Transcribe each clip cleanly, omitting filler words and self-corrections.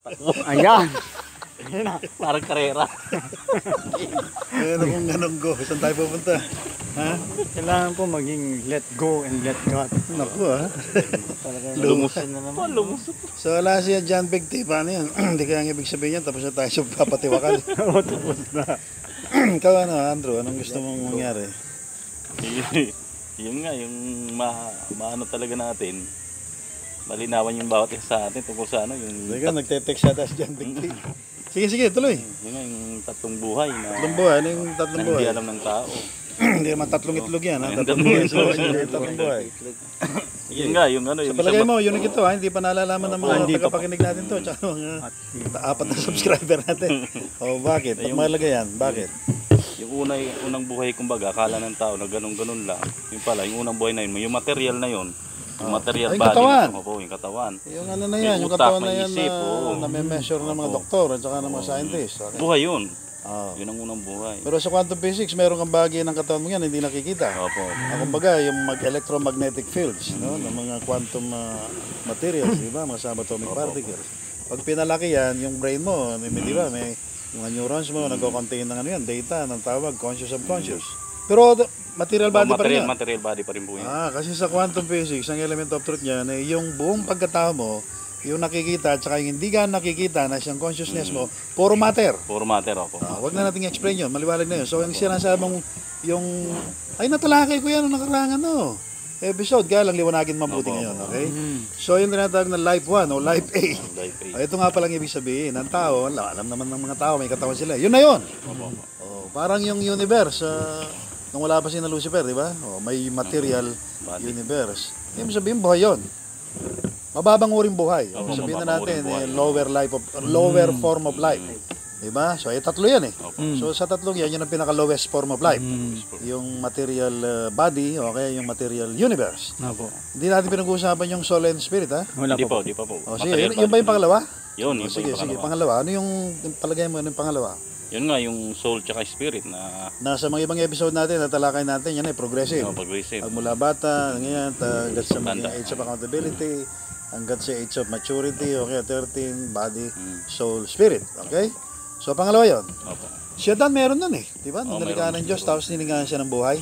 Ayan. Ayan na. Parang karera. Ayan na kung ganun go. Saan tayo pupunta? Ha? Kailangan po maging let go and let God. Naku ha. Lumusin na naman. Lumusin. So wala siya John Big T. Paano yan? Hindi kaya ang ibig sabihin yan. Tapos na tayo sa papatiwakal. Oo, tapos na. Ikaw ano Andrew? Anong gusto mong mangyari? Yun nga, yung maano talaga natin. Malinawan yung bawat isa sa atin tungkol sa ano. Yung Teka, nagte-text yata si John Big T. Sige, tuloy. Yun nga, yung tatlong buhay na Tatlong buhay. Ano yung tatlong na buhay? hindi alam ng tao. Hindi naman tatlong itlog yan. Ha? Tatlong buhay. So, tatlong buhay. Yun nga, yung ano. Sa Yung palagay mo, unique ito ha. Hindi pa nalalaman ng mga Hindi pa tagapakinig natin to. Tsaka mga apat na subscriber natin. O bakit? Pag mahalaga yan, bakit? Yung unang buhay, kumbaga, akala ng tao na ganun-ganun lang. Yung pala, yung unang buhay na yun, yung material na yun, yung material Ay, body, katawan. Yung katawan. Yung ano na yan, May yung utak, katawan na may yan isip, oo. na may measure ng mga doktor at saka ng mga scientists. Okay? Buhay yun. Oh. Yun ang unang buhay. Pero sa quantum physics, meron kang bahagi ng katawan mo yan, hindi nakikita. Opo. Kumbaga, yung electromagnetic fields, no, ng mga quantum materials, di ba, mga subatomic particles. Pag pinalaki yan, yung brain mo, di ba, may mga neurons mo, nagko-contain ng ano yan, data, ng tawag, conscious, subconscious. Pero material body pa rin yan. Material body pa rin po yun. Kasi sa quantum physics, ang element of truth niya, na yung buong pagkatao mo, yung nakikita at saka yung hindi ka nakikita na siyang consciousness mo, puro matter. Puro matter, opo. Huwag na nating explain yun, maliwalag na yun. So yung sinasabi mong, yung, ay natalakay ko yan, nakarangan no. Episode, kaya lang liwanagin mabuti ngayon, okay? So yung tinatawag na life 1 o life A. Life A. Ito nga palang ibig sabihin, ang tao, alam naman ng mga tao, may katawan sila. Yun na yun. Parang yung universe, nung wala pa si na Lucifer, di ba? May material universe. Ibig sabihin, buhay yun. Mababang uring buhay. Sabihin na natin, lower form of life. Diba? So, tatlo yan eh. So, sa tatlong yan, yun ang pinaka-lowest form of life. Yung material body, okay, yung material universe. Hindi natin pinag-uusapan yung soul and spirit, ha? Di pa po. Sige, yun ba yung pangalawa? Yun Sige, pangalawa. Ano yung palagay mo, ano yung pangalawa? Yun nga, yung soul tsaka spirit na... Nasa mga ibang episode natin, natalakay natin, yan eh, progressive. Progressive. Mula bata, ngayon, hanggat sa mga age of accountability, hanggat sa age of maturity, okay, 13, body, soul, spirit, okay? So, pangalawa yun. Siya dan meron nun eh, di ba? Nilikha ng Diyos, tapos nilingahan siya ng buhay.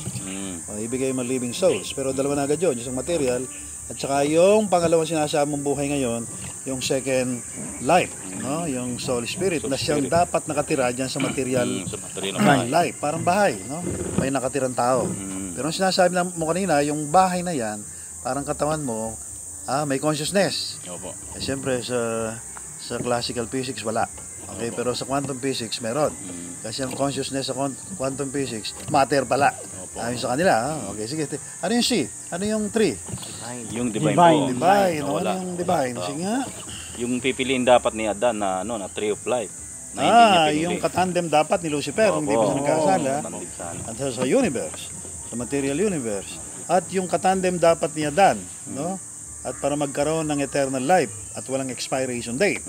Ibigay mo living souls. Pero dalawa na agad yun, yung material, at saka yung pangalawang sinasabi mong buhay ngayon, yung second life, no? Yung soul spirit, na siyang dapat nakatira dyan sa material life, parang bahay, no? May nakatirang tao. Pero ang sinasabi mo kanina, yung bahay na yan, parang katawan mo, may consciousness. Siyempre sa classical physics wala. Okay, pero sa quantum physics meron. Kasi ang consciousness sa quantum physics, matter pala. Ayon sa kanila. Okay, sige. Ano yung C? Ano yung 3? Yung divine po. Divine. Ano yung divine? Sige nga. Yung pipiliin dapat ni Adan na tree of life. Yung katandem dapat ni Lucifer, hindi pa nagkasala. At sa universe, sa material universe. At yung katandem dapat ni Adan, no? At para magkaroon ng eternal life at walang expiration date.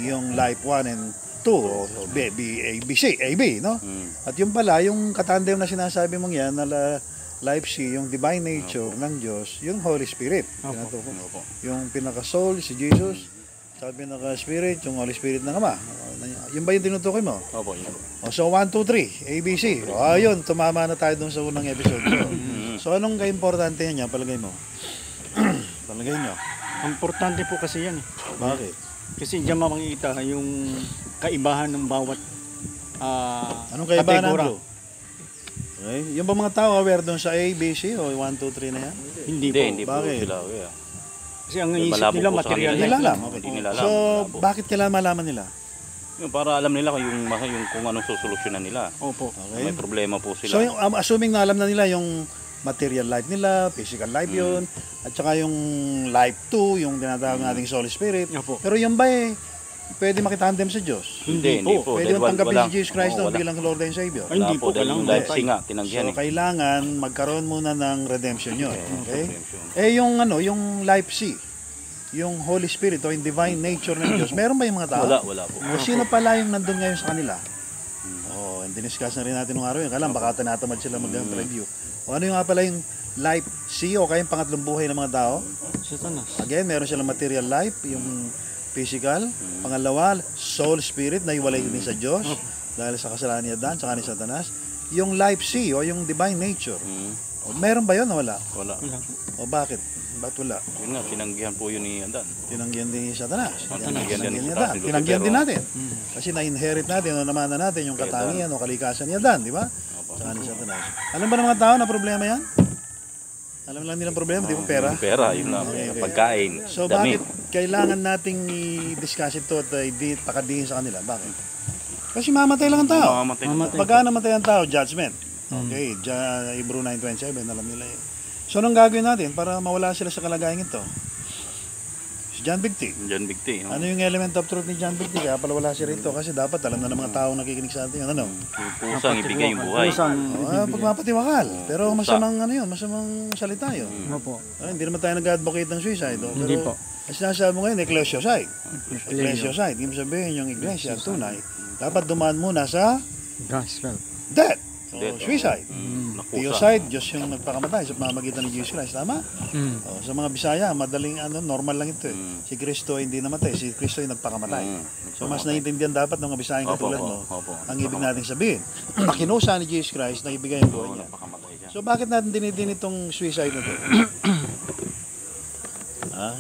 Yung life 1 and 2 o AB, no? At yung pala, yung katandem na sinasabi mong yan, na life C, yung divine nature ng Diyos, yung Holy Spirit. Yung pinaka-soul, si Jesus, sa pinaka-spirit, yung Holy Spirit ng Ama. Yun ba yung tinutukoy mo? Opo, yun. So 1, 2, 3, ABC. Ayun, tumama na tayo dun sa unang episode. So anong ka-importante niya, palagay mo? Palagay nyo? Importante po kasi yan. Bakit? Kasi diyan makikita yung kaibahan ng bawat anong kaibahan kategora. Andrew? Okay. Yung ba mga tao aware doon sa A, B, C o 1, 2, 3 na yan? Hindi po. Hindi po Bakit? sila aware. Kasi ang isip nila material Hindi nila alam. Hindi nila alam. So, bakit kailangan malaman nila? Yung para alam nila yung kung anong susolusyonan nila. Opo. Okay. May problema po sila. So, assuming na alam na nila yung material life nila, physical life yun, at saka yung life 2, yung tinatawag nating soul spirit. Pero yung ba pwede makitandem sa Diyos? Hindi po. Pwede mo tanggapin si Jesus Christ bilang Lord and Savior? Hindi po. Dahil yung life nga, tinanggihan. So, kailangan magkaroon muna ng redemption yun. Okay? Yung life C, yung Holy Spirit o yung divine nature ng Diyos, meron ba yung mga tao? Wala po. O sino pala yung nandun ngayon sa kanila? And diniscuss na rin natin nung araw yun. Kailan baka tinatamad sila mag-review. O ano yung nga pala yung life C o kaya yung pangatlong buhay ng mga tao? Satanas. Again, meron silang material life, yung physical. Pangalawa, soul, spirit, na iwalay din sa Diyos dahil sa kasalanan ni Adan, tsaka ni Satanas. Yung life sea o yung divine nature. O, meron ba yun o wala? Wala. O bakit? Bakit wala? Yun nga, tinanggihan po yun ni Adan. Tinanggihan din ni Satanas. Tinanggihan din ni ni Adan. Satanas. Tinanggihan din Pero- natin. Kasi na-inherit natin o namanan natin yung Kay katangian o kalikasan ni Adan, di ba? Opo. Tsaka ni Satanas. Alam ba ng mga tao na problema yan? Alam lang nilang problema, di ba pera? Yung pera, yun lang. Okay, okay. Pagkain, So damit. bakit kailangan nating i-discuss ito at pakadihin sa kanila? Bakit? Kasi mamatay lang ang tao. Mamamatay na tayo. Pagka namatay ang tao, judgment. Okay, Hebrew 9:27, alam nila yun. So anong gagawin natin para mawala sila sa kalagayan ito? Si John Bigti. John Big T. Ano yung element of truth ni John Bigti? Kaya pala wala siya rito kasi dapat alam na ng mga taong nakikinig sa atin. Ano? Yung pusang ibigay yung buhay. Pagpapatiwakal. Pero masamang ano yun, masamang salita yun. Opo. Hindi naman tayo nag-advocate ng suicide. Pero, Hindi po. ang sinasabi mo ngayon, ecclesiocide. Ecclesiocide. Ibig sabihin yung iglesia, tunay, dapat dumaan muna sa Gospel. death. O, Death, suicide. Nakusa. Theocide, Diyos yung nagpakamatay sa pamamagitan ni Jesus Christ. Tama? Mm. O, sa mga Bisaya, madaling normal lang ito. Si Kristo hindi namatay. Si Kristo yung nagpakamatay. So mas naiintindihan dapat ng mga Bisayang katulad mo ang ibig natin sabihin. Pakinusa ni Jesus Christ na ibigay ang buhay niya. Napakamatay siya. So bakit natin dinidin itong suicide na ito?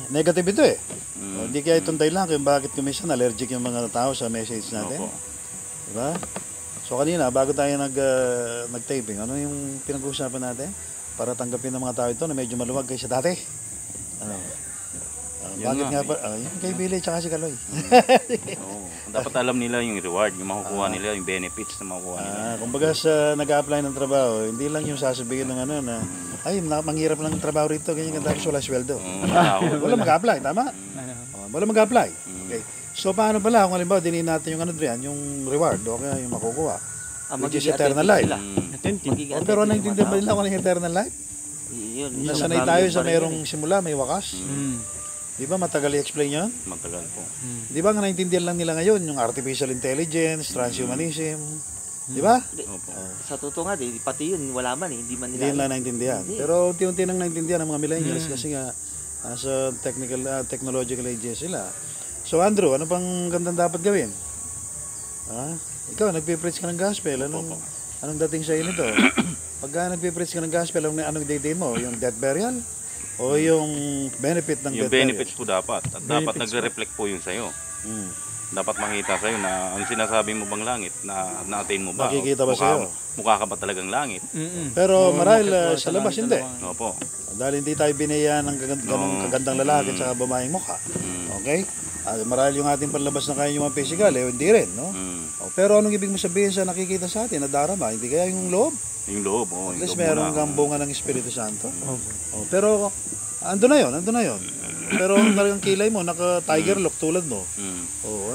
Negative ito eh. Hindi kaya itong dahilan kung bakit kumisan allergic yung mga tao sa message natin. Opo. Diba? So kanina, bago tayo nag-taping, ano yung pinag-uusapan natin? Para tanggapin ng mga tao ito na medyo maluwag kaysa dati. Ano? Bakit nga pa? Yung kay Billy tsaka si Kaloy. Oo. Dapat alam nila yung reward, yung makukuha nila, yung benefits na makukuha nila. Kumbaga sa nag-a-apply ng trabaho, hindi lang yung sasabihin ng ano na, ay, manghirap lang ng trabaho rito, ganyan ka tapos wala sweldo. Wala mag-a-apply, tama? Wala mag-a-apply. Okay. So paano pala kung halimbawa dinin natin yung ano diyan, yung reward o kaya yung makukuha, which is eternal life. Pero naintindihan ba nila kung ano yung eternal life? Yun, Nasanay tayo sa mayroong simula, may wakas. Di ba matagal i-explain yun? Matagal po. Di ba nga naintindihan lang nila ngayon yung artificial intelligence, transhumanism. Di ba? Opo. Sa totoo nga, pati yun, wala man eh. Hindi man Hindi nila. nila naintindihan. Pero unti-unti nang naintindihan ng mga millennials kasi nga sa technological ages sila. So Andrew, ano pang gandang dapat gawin? Ikaw, nagpipreach ka ng gospel. Anong dating sa'yo nito? Pagka nagpipreach ka ng gospel, anong dating mo? Yung death burial? O yung benefit ng Yung death benefits po dapat. At dapat nagre-reflect po yun sa'yo. burial? Dapat makita sa'yo na ang sinasabi mo bang langit, na-attain mo ba? Makikita ba sa'yo? Mukha ka ba talagang langit? Pero marahil sa labas hindi. Opo. Dahil hindi tayo binayaan ng ganong kagandang lalaki at saka babaeng mukha. Okay? Marahil yung ating panlabas na kaya yung mga physical, hindi rin, no? Pero anong ibig mo sabihin sa nakikita sa atin na darama? Hindi kaya yung loob? Yung loob, At yung least loob meron muna. kang bunga ng Espiritu Santo. Pero ando na yon. Pero talagang kilay mo, naka-tiger look tulad mo.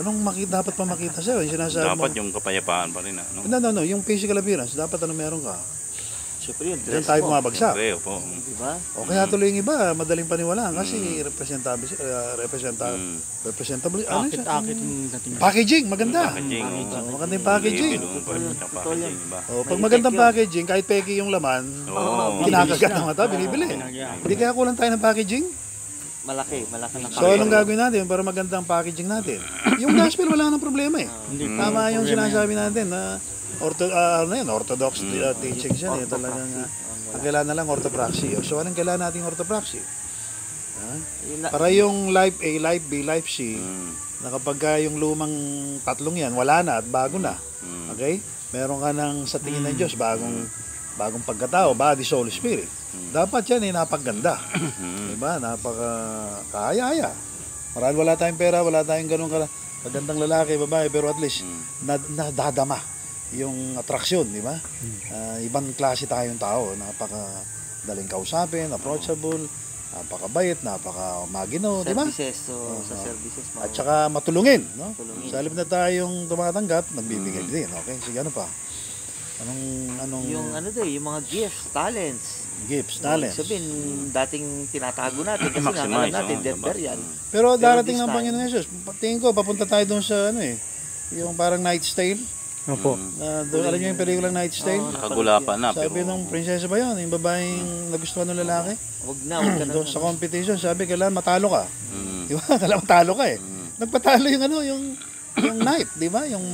Anong dapat pa makita sa'yo? Yung sinasabi mo. Dapat yung kapayapaan pa rin. Ano? No. Yung physical appearance, dapat ano meron ka? Siyempre yun, Diyan dress tayo mo. bumabagsak. Siyempre, opo. Diba? O kaya tuloy yung iba, madaling paniwalaan kasi representable, representable, ano siya? Akit yung dating. Packaging, maganda. Packaging. Maganda yung packaging. Packaging, iba. Pag magandang packaging, kahit peki yung laman, Oo. kinakagat ng mata, binibili. Hindi kaya kulang tayo ng packaging? Malaki na So anong gagawin natin para magandang packaging natin? Yung gospel wala nang problema eh. Tama yung sinasabi natin na orthodox teachings yan eh. Talagang ang kailangan na lang orthopraxy. So anong kailangan nating orthopraxy? Para yung life A, life B, life C, na kapag yung lumang tatlong yan, wala na at bago na. Okay? Meron ka ng sa tingin ng Diyos, bagong pagkatao, body, soul, spirit. Dapat yan ay napaganda. Diba? Napaka-kaya-aya. Marahil wala tayong pera, wala tayong ganun kagandang lalaki, babae, pero at least nadadama yung atraksyon, di ba? Ibang klase tayong tao, napaka-daling kausapin, approachable, napakabait, napaka-magino, di ba? Services, sa services. At saka matulungin, no? Matulungin. Sa halip na tayong tumatanggap, nagbibigay din, okay? Sige, ano pa? Anong Yung yung mga gifts, talents. gifts, talents? Sabihin, dating tinatago natin kasi nga alam Maximize, natin, death diba? burial. Pero darating this ng time- Panginoon Jesus. Tingin ko, papunta tayo doon sa yung parang Knight's Tale. Opo. Alam niyo yung pelikulang Knight's Tale? Nakagulapan na. Sabi Pero nung prinsesa ba yun? Yung babaeng nagustuhan ng lalaki? Huwag ka na. Doon sa competition, sabi, kailangan matalo ka. Di ba? Kailangan matalo ka eh. Nagpatalo yung ano, yung knight, di ba? Yung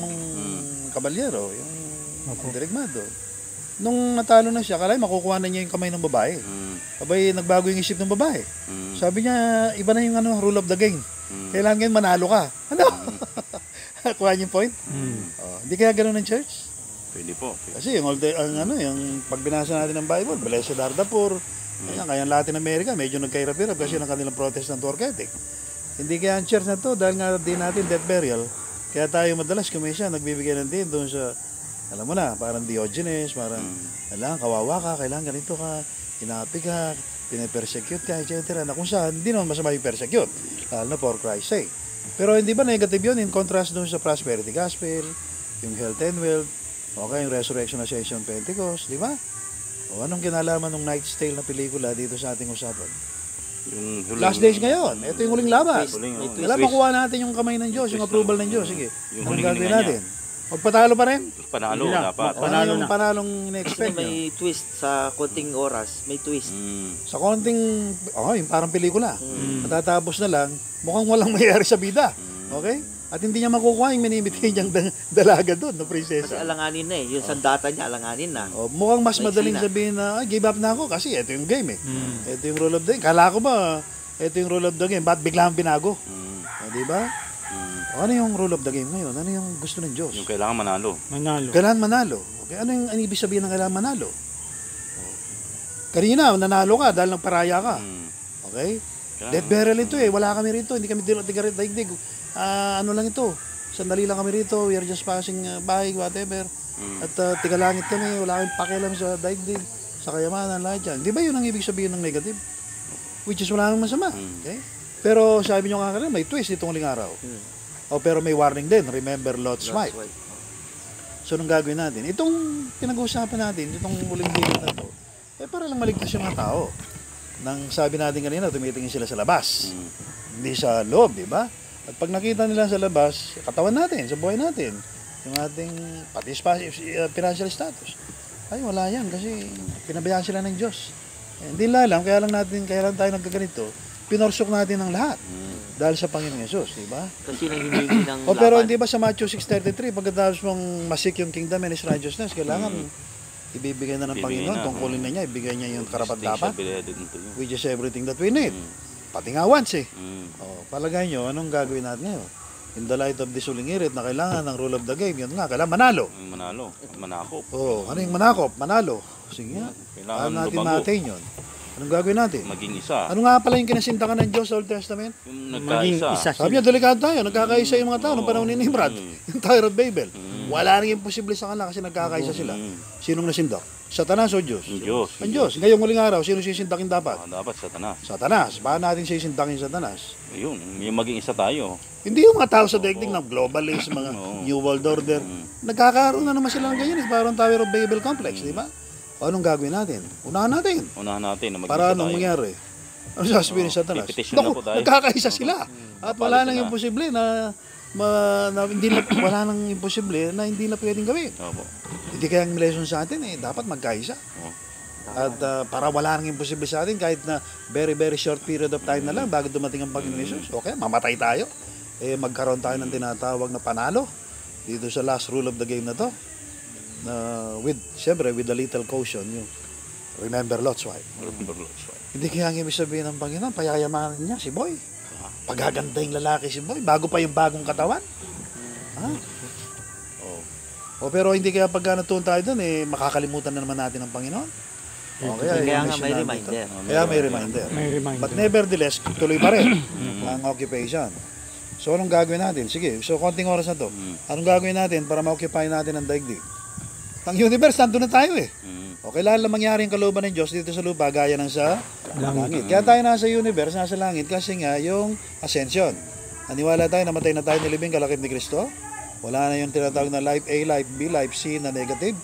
kabalyero, yung dirigmado. Nung natalo na siya, kalay makukuha na niya yung kamay ng babae. Abay, nagbago yung isip ng babae. Sabi niya, iba na yung ano, rule of the game. Kailangan ngayon manalo ka. Ano? Kuha niyo yung point? Oh, hindi kaya gano'n ng church? Pwede po. Kasi yung pag binasa natin ng Bible, Blessed are the poor. Kaya ang Latin America, medyo nagkahirap-hirap kasi ng kanilang Protestant work ethic. Hindi kaya ang church na to, dahil nga din natin death burial, kaya tayo madalas kumisya, nagbibigay ng din doon sa, alam mo na, parang Diogenes, parang, kailangan kawawa ka, kailangan ganito ka, inapi ka, pinapersecute ka, etc. Na kung saan, hindi naman masama yung persecute, lalo na for Christ's sake. Pero hindi ba negative yun in contrast doon sa prosperity gospel, yung health and wealth, okay, yung resurrection na session Pentecost, di ba? O anong kinalaman ng Knight's Tale na pelikula dito sa ating usapan? Yung huling, Last days ngayon, ito yung huling laban. Huling, Kailan makuha natin yung kamay ng Diyos, yung approval ng Diyos. Sige, yung anong huling gagawin hininga natin? Magpatalo pa rin? Panalo Hindi na. dapat. Panalo yung panalong Kasi ina-expect nyo. may twist sa konting oras, may twist. Sa konting, yung parang pelikula. Matatapos na lang, mukhang walang mayayari sa bida. Okay? At hindi niya makukuha yung minimiti niyang dalaga doon, na Kasi prinsesa. alanganin na eh. Yung sandata niya, alanganin na. Mukhang mas May madaling sina. sabihin na, give up na ako kasi ito yung game eh. Ito yung rule of the game. Kala ko ba, ito yung rule of the game. Ba't biglang binago? Di ba? Ano yung rule of the game ngayon? Ano yung gusto ng Diyos? Yung kailangan manalo. Manalo. Kailangan manalo. Okay? Ano yung ibig sabihin ng kailangan manalo? Kanina, nanalo ka dahil nagparaya ka. Okay? Death burial ito eh. Wala kami rito. Hindi kami daigdig. Ano lang ito. Sandali lang kami rito. We are just passing by, whatever. At tigalangit kami. Wala kami pakialam sa daigdig, sa kayamanan, lahat yan. Di ba yun ang ibig sabihin ng negative? Which is wala nang masama. Okay? Pero sabi nyo nga kanina, may twist itong huling araw. Pero may warning din. Remember Lot's wife. So, anong gagawin natin? Itong pinag-uusapan natin, itong huling day na to, para lang maligtas yung mga tao. Nang sabi natin kanina, tumitingin sila sa labas. Hindi sa loob, di ba? At pag nakita nila sa labas, katawan natin, sa buhay natin, yung ating pati financial status, ay wala yan kasi pinabayaan sila ng Diyos. Hindi lang, kaya lang tayo nagkaganito, pinorsok natin ang lahat. Dahil sa Panginoong Yesus, di ba? Kasi nangihingi ng laban. Pero hindi ba sa Matthew 6:33, pagkatapos mong masik yung kingdom and his righteousness, kailangan ibibigay na ng Panginoon, tungkulin na niya, ibigay niya yung karapat-dapat, which is everything that we need. Pati nga wants eh. Palagay nyo, anong gagawin natin ngayon? In the light of this huling irit na kailangan ng rule of the game, yun nga, kailangan manalo. Manakop. Ano yung manakop? Manalo. Sige nga. Kailangan Paano natin lumago. ma-attain yun? Anong gagawin natin? Maging isa. Ano nga pala yung kinasintakan ng Diyos sa Old Testament? Yung Maging nagkaisa. isa Sabi niya, delikado tayo. Nagkakaisa yung mga tao nung panahon ni Nimrod. Yung Tower of Babel. Wala nang imposible sa kanila kasi nagkakaisa sila. Sinong nasindak? Satanas o Diyos? Ang Diyos. Ang Diyos. Ngayong huling araw, sino sisindakin dapat? Dapat Satanas. Satanas. Paano natin sisindakin Satanas? Yun, yung maging isa tayo. Hindi yung mga tao sa daigdig ng globalist, mga New World Order. Nagkakaroon na naman sila ng ganyan. Parang Tower of Babel Complex, di ba? O anong gagawin natin? Unahan natin. Unahan natin na maging Para isa anong tayo. mangyari? Ano sasabihin ni Satanas? Pipetition na Naku, po tayo. nagkakaisa sila. At wala Papalitan nang na. imposible wala nang imposible na hindi na pwedeng gawin. Opo. Hindi kaya ang lesson sa atin dapat magkaisa. At para wala nang imposible sa atin kahit na very very short period of time na lang bago dumating ang Panginoon Jesus. Okay, mamatay tayo. Magkaroon tayo ng tinatawag na panalo dito sa last rule of the game na to. Siyempre, with a little caution, yung remember Lot's wife. Hindi kaya ang ibig sabihin ng Panginoon, payayamanin niya si Boy. Pagaganda yung lalaki si Boy, bago pa yung bagong katawan. Pero hindi kaya pagka natuon tayo doon, makakalimutan na naman natin ang Panginoon. Kaya nga may reminder. Kaya may reminder. May reminder. But nevertheless, tuloy pa rin ang occupation. So, anong gagawin natin? Sige, so konting oras na to. Anong gagawin natin para ma-occupy natin ang daigdig? Ang universe, nandun na tayo eh. Okay, lahat lang mangyari ang kalooban ng Diyos dito sa lupa, gaya ng sa langit. Kaya tayo nasa universe, nasa langit, kasi nga yung ascension. Naniwala tayo, namatay na tayo, nilibing kalakip ni Kristo. Wala na yung tinatawag na life A, life B, life C na negative.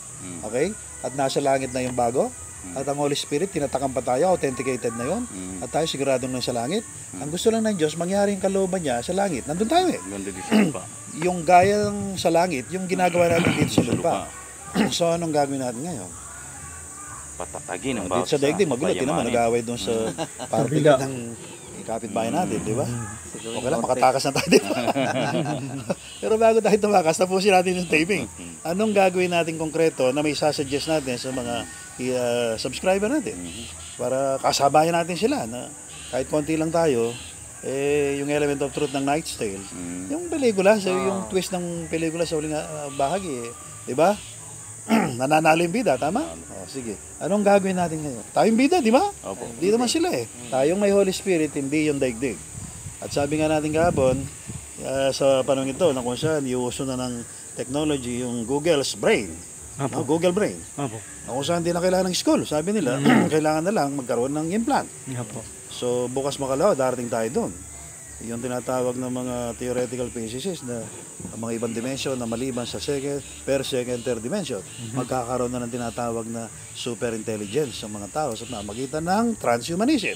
Okay? At nasa langit na yung bago. At ang Holy Spirit, tinatakam pa tayo, authenticated na yon. At tayo siguradong nasa langit. Ang gusto lang ng Diyos, mangyari yung kalooban niya sa langit. Nandun tayo eh. Yung gayang sa langit, yung ginagawa natin dito sa lupa. So, anong gagawin natin ngayon? Patatagin ang Dito sa daigdig, magulat. Naman, nag-aaway doon sa parapigid ng kapitbahay natin, di ba? Siguro Okay lang, yung makatakas na tayo, di ba? Pero bago tayo tumakas, tapusin natin yung taping. Anong gagawin natin konkreto na may sasuggest natin sa mga subscriber natin? Para kasabayan natin sila na kahit konti lang tayo, yung element of truth ng Knight's Tale, yung pelikula, yung twist ng pelikula sa huling bahagi, di ba? Nananalo yung bida, tama? O, sige. Anong gagawin natin ngayon? Tayong bida, di ba? Opo. Hindi naman sila eh. Tayong may Holy Spirit, hindi yung daigdig. At sabi nga natin kahapon, sa panahon ito, na kung saan iuso na ng technology yung Google's Brain. No, Google Brain. Opo. Na kung saan hindi na kailangan ng school. Sabi nila, kailangan na lang magkaroon ng implant. Opo. So, bukas makalawa, darating tayo doon. Yung tinatawag ng mga theoretical physicists na ang mga ibang dimension na maliban sa second, third dimension, magkakaroon na ng tinatawag na super intelligence sa mga tao sa pamamagitan ng transhumanism.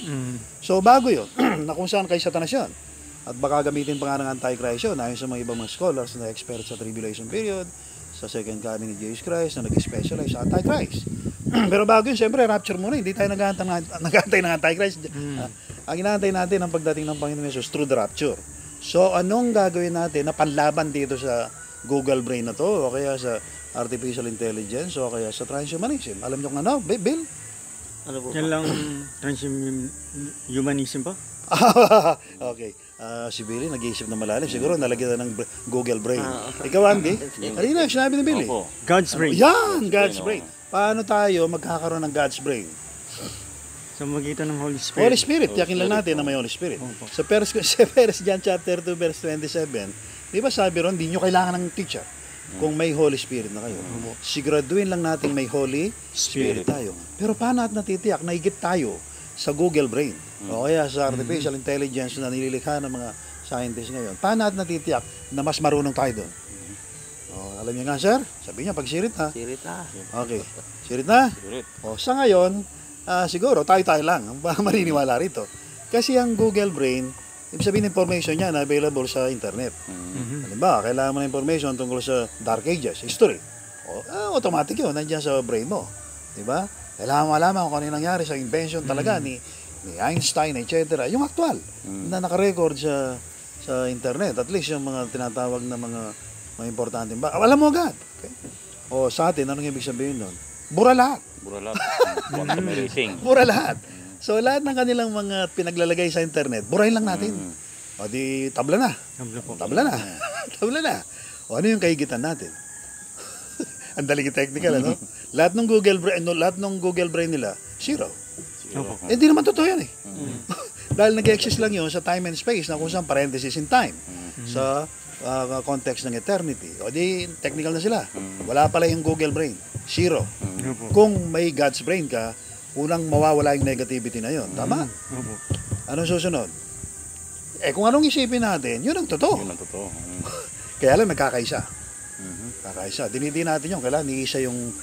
So, bago yun, na kung saan kay Satanas yun. At baka gamitin pa nga ng Antichrist yun, ayon sa mga ibang mga scholars na expert sa tribulation period, sa second coming ni Jesus Christ na nag-specialize sa Antichrist. Pero bago yun, siyempre, rapture muna. Hindi tayo nag-aantay ng Antichrist. Ang inaantay natin ang pagdating ng Panginoon Jesus through the rapture. So, anong gagawin natin na panlaban dito sa Google Brain na to, o kaya sa artificial intelligence, o kaya sa transhumanism? Alam nyo kung ano, Bill? Ano po? Yan lang transhumanism pa? Okay. Si Billy nag-iisip na malalim. Siguro nalagyan na ng Google Brain. Ikaw, Andy? Halina, sinabi ni Billy. Opo. God's brain. Yan, God's Brain. Paano tayo magkakaroon ng God's Brain? Sa magitan ng Holy Spirit. Holy Spirit, yakin lang natin na may Holy Spirit. Sa 1 John chapter 2 verse 27, di ba sabi ron, hindi nyo kailangan ng teacher kung may Holy Spirit na kayo. Siguraduhin lang natin may Holy Spirit tayo. Pero paano at natitiyak na higit tayo sa Google Brain o kaya sa artificial intelligence na nililikha ng mga scientists ngayon? Paano at natitiyak na mas marunong tayo doon? Alam niyo nga, sir? Sabi niya, pag sirit ha? Sirit na. Okay. Sirit na? Sirit. Sa ngayon, siguro tayo lang ang maniniwala rito. Kasi ang Google Brain, ibig sabihin information niya na available sa internet. Halimbawa, kailangan mo ng information tungkol sa Dark Ages, history. Automatic yun, nandiyan sa brain mo. Diba? Kailangan mo malaman kung ano yung nangyari sa invention talaga ni Einstein, etc. Yung actual na nakarecord sa internet. At least yung mga tinatawag na mga importante ba. Alam mo agad. Okay? Sa atin, anong ibig sabihin nun? Bura lahat. Buralat. Quantum erasing. Bura lahat. So, lahat ng kanilang mga pinaglalagay sa internet, burahin lang natin. O di, tabla na. Tabla na. Tabla na. O ano yung kahigitan natin? Ang daling technical, ano? Lahat ng Google Brain nila, zero. Hindi naman totoo yan eh. Dahil nag-exist lang yun sa time and space na kung saan parenthesis in time. Sa context ng eternity. O di, technical na sila. Wala pala yung Google Brain. Zero. Kung may God's Brain ka, unang mawawala yung negativity na yun. Tama? Anong susunod? Kung anong isipin natin, yun ang totoo. Yun ang totoo. Kaya lang nagkakaisa. Kakaisa. Dinidi natin yung kailangan iisa yung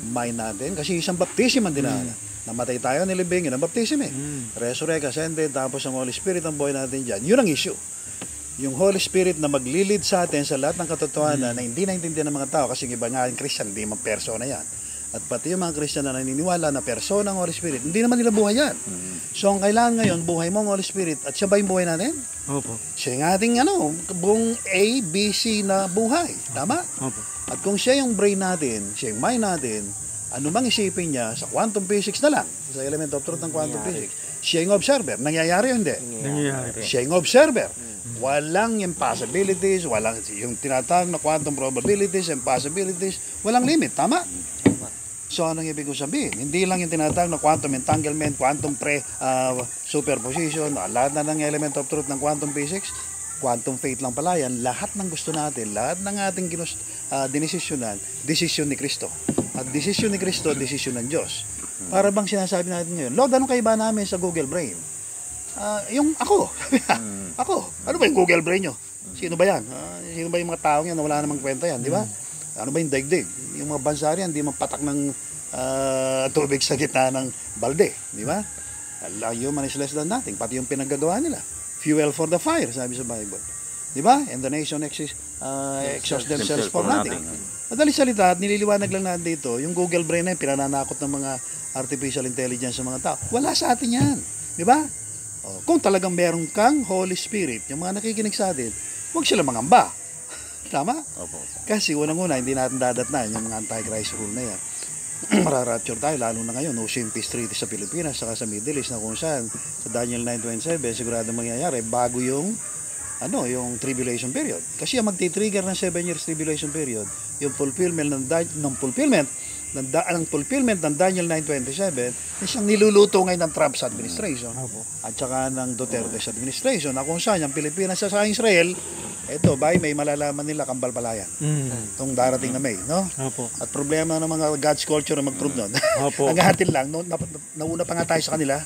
mind natin kasi isang baptism ang dinaanan. Namatay tayo, nilibing, yun ang baptism eh. Resurrect, ascended, tapos ang Holy Spirit ang buhay natin dyan. Yun ang issue. Yung Holy Spirit na maglilid sa atin sa lahat ng katotohanan na hindi naintindihan ng mga tao kasi iba nga yung Christian, hindi man persona yan. At pati yung mga Christian na naniniwala na persona ng Holy Spirit, hindi naman nila buhay yan. So ang kailangan ngayon, buhay mo ang Holy Spirit at siya ba yung buhay natin? Opo. Siya yung ating buong A, B, C na buhay. Tama? Opo. At kung siya yung brain natin, siya yung mind natin, ano mang isipin niya sa quantum physics na lang, sa element of truth ng quantum physics, siya yung observer. Nangyayari o hindi? Nangyayari. Siya yung observer. Walang impossibilities, walang yung tinatawag na quantum probabilities, impossibilities, walang limit. Tama? So, anong ibig ko sabihin? Hindi lang yung tinatawag na quantum entanglement, quantum superposition, lahat na ng element of truth ng quantum physics, quantum faith lang pala yan. Lahat ng gusto natin, lahat ng ating dinesisyonan, desisyon ni Kristo. At desisyon ni Kristo, desisyon ng Diyos. Para bang sinasabi natin ngayon, Lord, anong kaiba namin sa Google Brain? Yung ako. Ako. Ano ba yung Google Brain nyo? Sino ba yan? Sino ba yung mga taong yan na wala namang kwenta yan, di ba? Ano ba yung daigdig? Yung mga bansa riyan, hindi mapatak ng tubig sa gitna ng balde, di ba? Human is less than nothing, pati yung pinaggagawa nila. Fuel for the fire, sabi sa Bible. Di ba? And the nation exhaust themselves for nothing. Madali salita, at nililiwanag lang natin dito, yung Google Brain na pinananakot ng mga artificial intelligence sa mga tao. Wala sa atin yan. Di ba? Kung talagang meron kang Holy Spirit, yung mga nakikinig sa atin, huwag sila mangamba. Tama? Opo. Kasi unang-una, hindi natin dadatnan yung mga anti-Christ rule na yan. Mararapture tayo, lalo na ngayon, no sin peace treaty sa Pilipinas, saka sa Middle East, na kung saan, sa Daniel 9:27, sigurado mangyayari, bago yung tribulation period. Kasi ang magti-trigger ng 7 years tribulation period, yung fulfillment ng Daniel 9:27, na siyang niluluto ngayon ng Trump's administration, at saka ng Duterte's administration, na kung saan yung Pilipinas sa Israel, eto, may malalaman nila kambalbalayan. Itong darating na May, no? Opo. At problema ng mga God's culture na mag-prove nun. Opo. Ang atin lang, nauna pa nga tayo sa kanila,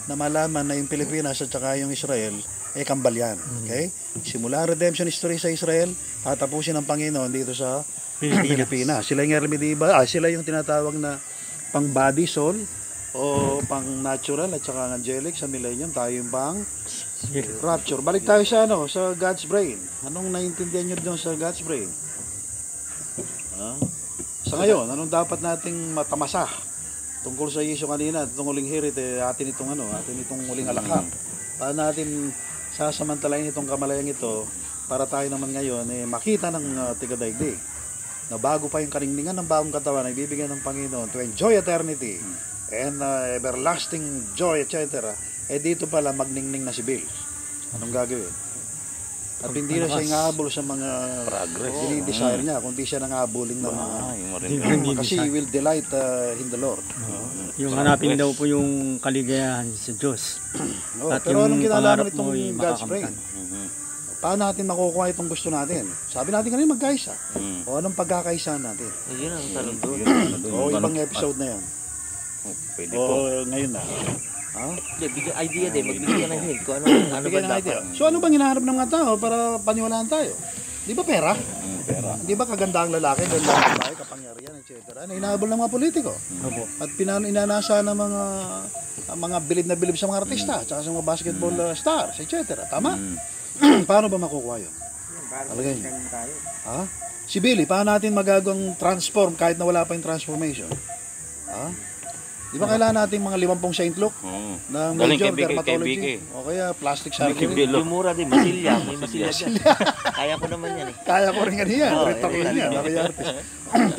na malaman na yung Pilipinas at saka yung Israel, kambal yan. Okay? Simula redemption history sa Israel, tatapusin ng Panginoon dito sa Pilipinas. Sila yung sila yung tinatawag na pang body, soul, o pang natural at saka angelic sa millennium, tayo yung pang rapture. Balik tayo sa sa God's brain. Anong naiintindihan nyo doon sa God's brain? Sa ngayon, anong dapat nating matamasa tungkol sa Yesu kanina, itong uling hirit, atin itong uling alakap. Paano natin sasamantalayin itong kamalayang ito para tayo naman ngayon makita ng tigadaigdig na bago pa yung kaningningan ng bagong katawan na ibibigay ng Panginoon to enjoy eternity and everlasting joy, etc. Dito pala magningning na si Bill. Anong gagawin? At hindi na siya inaabol sa mga desire niya, kundi siya nangabuling ng kasi he will delight in the Lord. Yung hanapin daw po yung kaligayahan sa Diyos. At pero anong kinalaman pangarap itong mo'y God's brain? Paano natin makukuha itong gusto natin? Sabi natin kanina magkaisa. O anong pagkakaisa natin? Yun ang tanong doon. O ibang episode na yan. Pwede O po. ngayon na. Bigyan idea din, magbigyan ng hint kung ano ba Bigyan ng idea. dapat. So ano bang hinahanap ng mga tao para paniwalaan tayo? Di ba pera? Pera. Di ba kaganda ang lalaki, ganda ang babae, kapangyarihan, etc. Na inahabol ng mga politiko. At inanasa ng mga bilib na bilib sa mga artista, at sa mga basketball stars, etc. Tama? Paano ba makukuha yun? Alagay niyo. Si Billy, paano natin magagawang transform kahit na wala pa yung transformation? Di ba kailangan natin mga 50 Saint Luke ng Galing major kay BK, dermatology? O kaya plastic surgery? Yung mura din, masilya. May masilya dyan. Kaya ko naman yan eh. Kaya ko rin yan. Retok ko rin yan.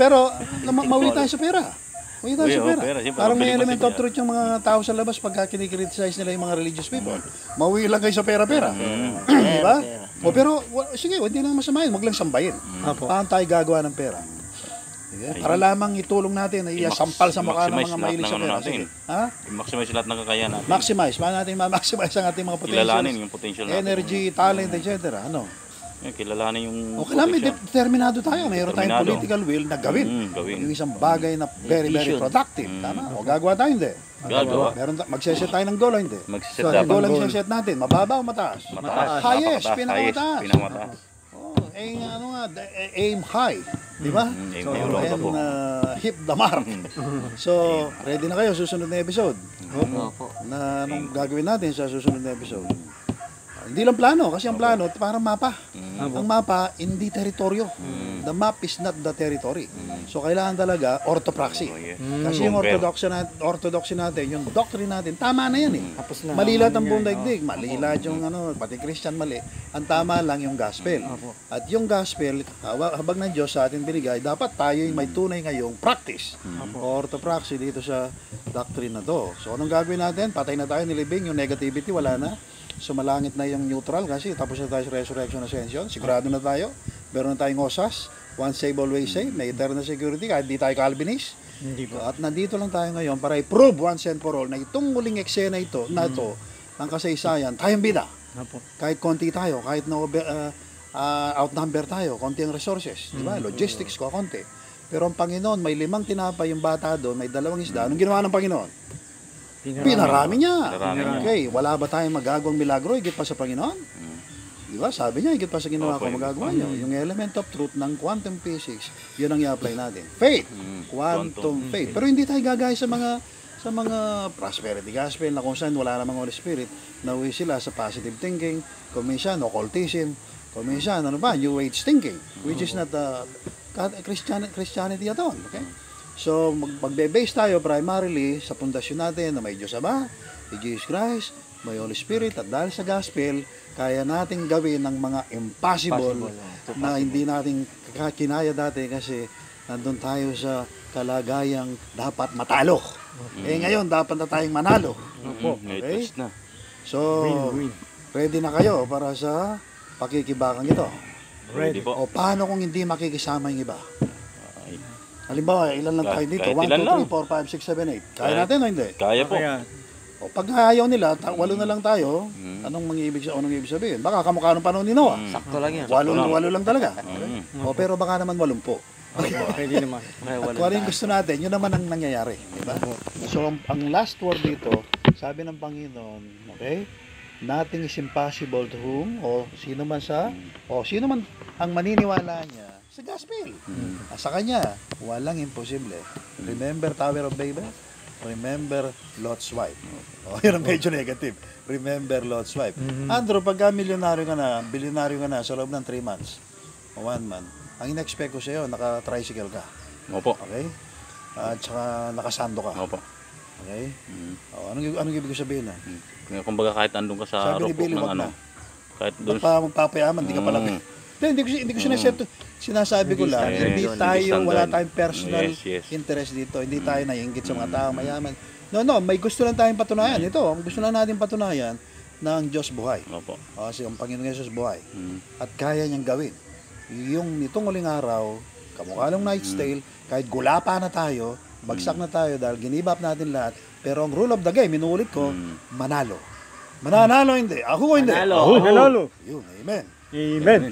Pero mauwi tayo sa pera. Mauwi tayo sa pera. Parang may element of truth yung mga tao sa labas pagka kinikriticize nila yung mga religious people. Mauwi lang kayo sa pera-pera. Di ba? Pero sige, hindi lang masamayin. Huwag lang sambayin. Paano tayo gagawa ng pera? Para lamang itulong natin na isampal sa mukha ng mga mahilig sa pera. I-maximize lahat ng kakayahan natin. Maximize. Paano natin ma-maximize ang ating mga potentials? Kilalanin yung potential natin. Energy, talent, etc. Kilalanin yung kailangan may determinado tayo. Mayroon tayong political will na gawin. Yung isang bagay na very, very productive. Tama? O gagawa tayo, hindi. Gagawa. Magseset tayo ng goal, hindi. Magsiset So, dapat. ang goal ang siset natin. Mababa o mataas? Mataas. Highest, pinakamataas. Pinakamataas. Aim high. Di ba? Aim So, high. and hit the mark. So, ready na kayo susunod na episode. Opo. Na anong gagawin natin sa susunod na episode? Hindi lang plano, kasi ang plano parang mapa. Ang mapa, hindi teritoryo. The map is not the territory. So, kailangan talaga orthopraxy. Kasi yung orthodoxy natin, yung doctrine natin, tama na yan eh. Malilat ang buong daigdig. Malilat yung pati Christian mali. Ang tama lang yung gospel. At yung gospel, habang ng Diyos sa atin binigay, dapat tayo may tunay ngayong practice. Orthopraxy dito sa doctrine na to. So, anong gagawin natin? Patay na tayo, nilibing, yung negativity, wala na. Sumalangit na yung neutral kasi tapos na tayo sa resurrection ascension. Sigurado na tayo. Meron na tayong osas. Once saved, always saved. May eternal security kahit di tayo Calvinist. At nandito lang tayo ngayon para i-prove once and for all na itong muling eksena ito, na ito, ng kasaysayan, tayong bida. Kahit konti tayo, kahit na outnumber tayo, konti ang resources. Diba? Logistics ko, konti. Pero ang Panginoon, may 5 tinapay yung bata doon, may 2 isda. Anong ginawa ng Panginoon? Pinarami niya. Okay, wala ba tayong magagawang milagro higit pa sa Panginoon? Di ba? Sabi niya, higit pa sa ginawa ko, magagawa niyo. Yung element of truth ng quantum physics, yun ang i-apply natin. Faith. Quantum faith. Pero hindi tayo gagaya sa mga prosperity gospel na kung saan wala namang Holy Spirit, nauwi sila sa positive thinking, kung minsan occultism, kung minsan New Age thinking, which is not Christianity at all. Okay? So, magbe-base tayo primarily sa pundasyon natin na may Diyos Ama, may Jesus Christ, by Holy Spirit, at dahil sa gospel, kaya nating gawin ng mga impossible na hindi natin kinaya dati kasi nandun tayo sa kalagayang dapat matalo. Ngayon, dapat na tayong manalo. May Okay? test na. So, Win. ready na kayo para sa pakikibakang ito. Ready po. O paano kung hindi makikisama yung iba? Ay, Halimbawa, ilan lang tayo dito? kahit 1, ilan 2, lang. 3, 4, 5, 6, 7, 8. Kaya Kaya. natin o hindi? kaya po. Kaya, O pag ayaw nila, 8 na lang tayo, anong ibig sabihin? Baka kamukha ng panahon ni Noah. Sakto lang yan. 8 lang talaga. Mm. O pero baka naman 80. pwede naman. At kung ano yung gusto natin, yun naman ang nangyayari. Diba? So, ang last word dito, sabi ng Panginoon, okay? Nothing is impossible to whom, o sino man ang maniniwala niya sa gospel. Sa kanya, walang imposible. Remember Tower of Babel? Remember Lot's wife. O, yun ang medyo negative. Remember Lot's wife. Andrew, pagka bilyonaryo ka na sa loob ng 3 months, o 1 month, ang in-expect ko sa'yo, naka-tricycle ka. Opo. Okay? At saka nakasando ka. Opo. Okay? O, anong ibig sabihin na? Kumbaga kahit andun ka sa Sabi ni roof Billy, ng wag ano. na. Kahit doon Pa magpapayaman, hindi ka pala. Hindi ko sinasabi ko lang, hindi tayo, wala tayong personal Yes. interest dito. Hindi tayo naiinggit sa mga tao mayaman. No, may gusto lang tayong patunayan. Ito, ang gusto lang natin patunayan na ang Diyos buhay. Opo. Kasi ang Panginoon Yesus buhay. At kaya niyang gawin. Yung nitong uling araw, kamukha ng Knight's Tale, kahit gulapa na tayo, bagsak na tayo dahil ginibap natin lahat, pero ang rule of the game, inuulit ko, manalo. Mananalo hindi. Ako hindi. Manalo. Ako. Manalo. Yun, amen. Amen.